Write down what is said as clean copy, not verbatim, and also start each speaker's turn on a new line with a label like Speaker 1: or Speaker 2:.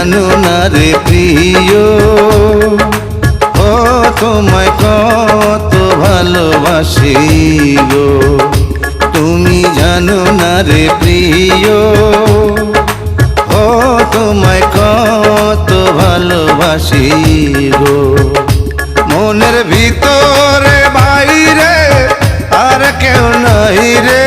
Speaker 1: জানো না রে প্রিয়, ও তোমায় কত ভালোবাসি গো। তুমি জানো না রে প্রিয়, ও তোমায় কত ভালোবাসি গো। মনের ভিতরে বাইরে আর কেউ নাই রে,